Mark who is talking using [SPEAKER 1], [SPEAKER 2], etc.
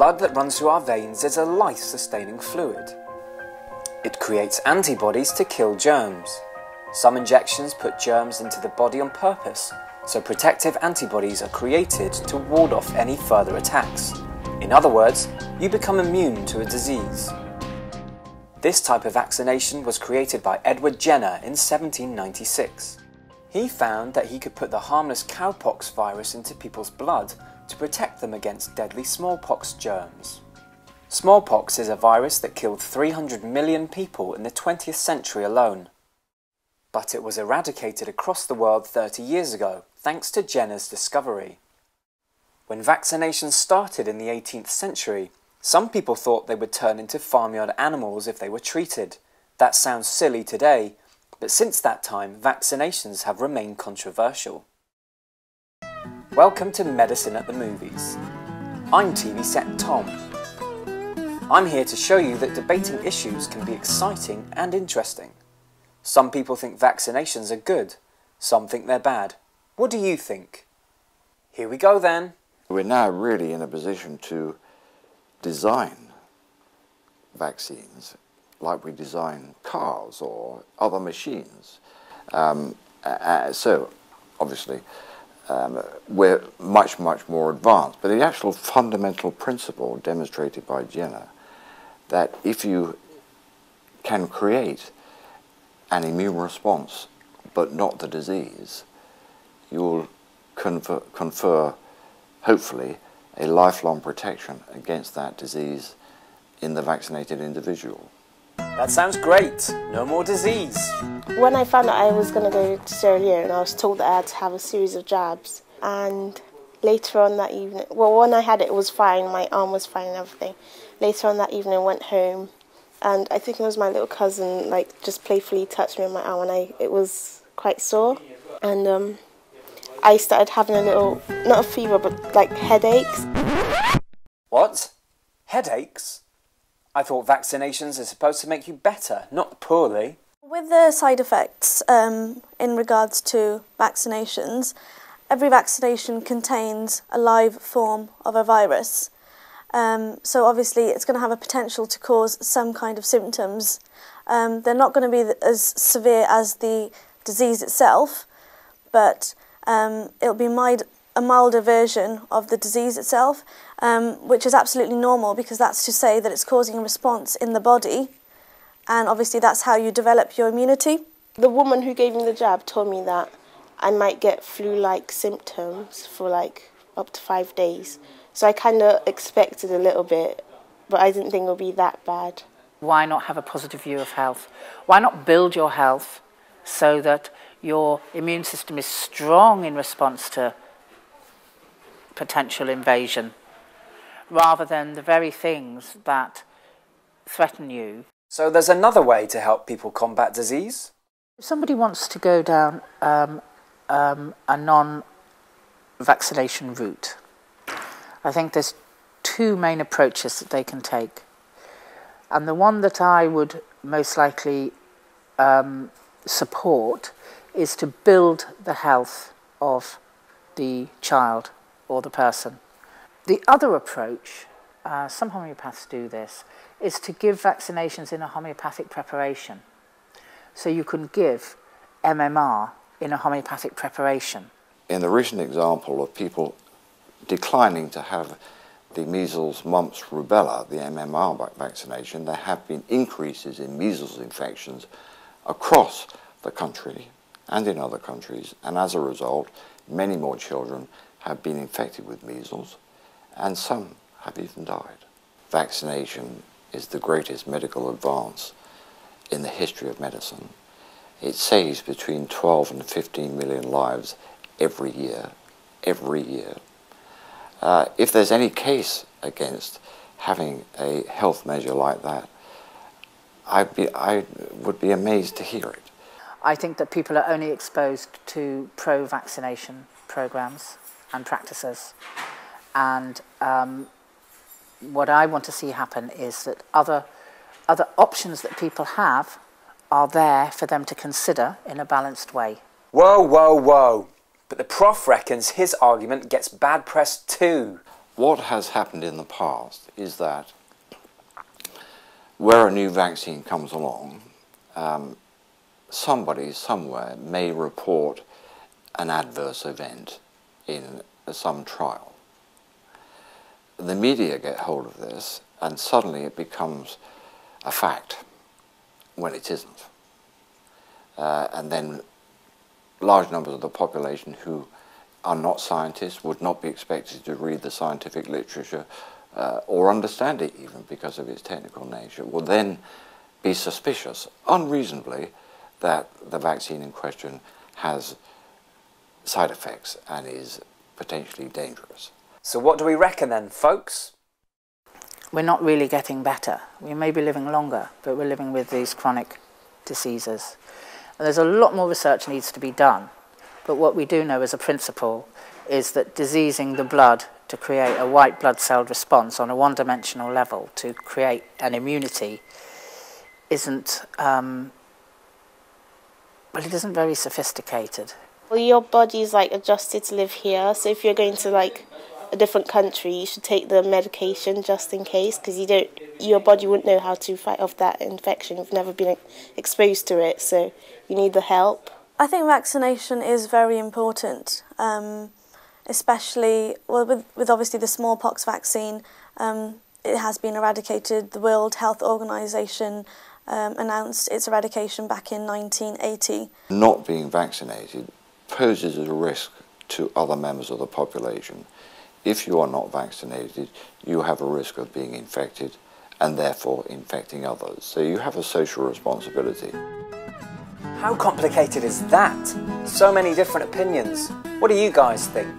[SPEAKER 1] blood that runs through our veins is a life-sustaining fluid. It creates antibodies to kill germs. Some injections put germs into the body on purpose, so protective antibodies are created to ward off any further attacks. In other words, you become immune to a disease. This type of vaccination was created by Edward Jenner in 1796. He found that he could put the harmless cowpox virus into people's blood to protect them against deadly smallpox germs. Smallpox is a virus that killed 300 million people in the 20th century alone. But it was eradicated across the world 30 years ago, thanks to Jenner's discovery. When vaccinations started in the 18th century, some people thought they would turn into farmyard animals if they were treated. That sounds silly today, but since that time, vaccinations have remained controversial. Welcome to Medicine at the Movies. I'm TV Set Tom. I'm here to show you that debating issues can be exciting and interesting. Some people think vaccinations are good, some think they're bad. What do you think? Here we go then.
[SPEAKER 2] We're now really in a position to design vaccines like we design cars or other machines. So, obviously, we're much, much more advanced. But the actual fundamental principle demonstrated by Jenner, that if you can create an immune response but not the disease, you'll confer, hopefully, a lifelong protection against that disease in the vaccinated individual.
[SPEAKER 1] That sounds great. No more disease.
[SPEAKER 3] When I found out I was going to go to Sierra Leone, I was told that I had to have a series of jabs. And later on that evening, well, when I had it, it was fine. My arm was fine and everything. Later on that evening, I went home, and I think it was my little cousin, like, just playfully touched me on my arm, and it was quite sore. And I started having a little, not a fever, but like headaches.
[SPEAKER 1] What? Headaches? I thought vaccinations are supposed to make you better, not poorly.
[SPEAKER 4] With the side effects in regards to vaccinations, every vaccination contains a live form of a virus. So obviously it's going to have a potential to cause some kind of symptoms. They're not going to be as severe as the disease itself, but it'll be a milder version of the disease itself, which is absolutely normal, because that's to say that it's causing a response in the body, and obviously that's how you develop your immunity.
[SPEAKER 3] The woman who gave me the jab told me that I might get flu-like symptoms for like up to 5 days. So I kind of expected a little bit, but I didn't think it would be that bad.
[SPEAKER 5] Why not have a positive view of health? Why not build your health so that your immune system is strong in response to potential invasion, rather than the very things that threaten you?
[SPEAKER 1] So there's another way to help people combat disease?
[SPEAKER 5] If somebody wants to go down a non-vaccination route, I think there's two main approaches that they can take. And the one that I would most likely support is to build the health of the child or the person. The other approach, some homeopaths do this, is to give vaccinations in a homeopathic preparation. So you can give MMR in a homeopathic preparation.
[SPEAKER 2] In the recent example of people declining to have the measles, mumps, rubella, the MMR vaccination, there have been increases in measles infections across the country and in other countries, and as a result, many more children have been infected with measles, and some have even died. Vaccination is the greatest medical advance in the history of medicine. It saves between 12 and 15 million lives every year. If there's any case against having a health measure like that, I would be amazed to hear it.
[SPEAKER 5] I think that people are only exposed to pro-vaccination programs and practices, and what I want to see happen is that other options that people have are there for them to consider in a balanced way.
[SPEAKER 1] Whoa, whoa, whoa. But the prof reckons his argument gets bad press too.
[SPEAKER 2] what has happened in the past is that where a new vaccine comes along, somebody somewhere may report an adverse event in some trial. The media get hold of this and suddenly it becomes a fact when it isn't. And then large numbers of the population who are not scientists would not be expected to read the scientific literature or understand it even because of its technical nature, will then be suspicious, unreasonably, that the vaccine in question has side effects and is potentially dangerous.
[SPEAKER 1] So what do we reckon then, folks?
[SPEAKER 5] We're not really getting better. We may be living longer, but we're living with these chronic diseases. And there's a lot more research needs to be done. But what we do know as a principle is that diseasing the blood to create a white blood cell response on a one-dimensional level to create an immunity isn't, well, it isn't very sophisticated.
[SPEAKER 3] Well, your body's like adjusted to live here, so if you're going to like a different country, you should take the medication just in case, because your body wouldn't know how to fight off that infection. You've never been exposed to it, so you need the help.
[SPEAKER 4] I think vaccination is very important, especially with obviously the smallpox vaccine. It has been eradicated. The World Health Organization announced its eradication back in 1980.
[SPEAKER 2] Not being vaccinated poses a risk to other members of the population. If you are not vaccinated, you have a risk of being infected and therefore infecting others. So you have a social responsibility.
[SPEAKER 1] How complicated is that? So many different opinions. What do you guys think?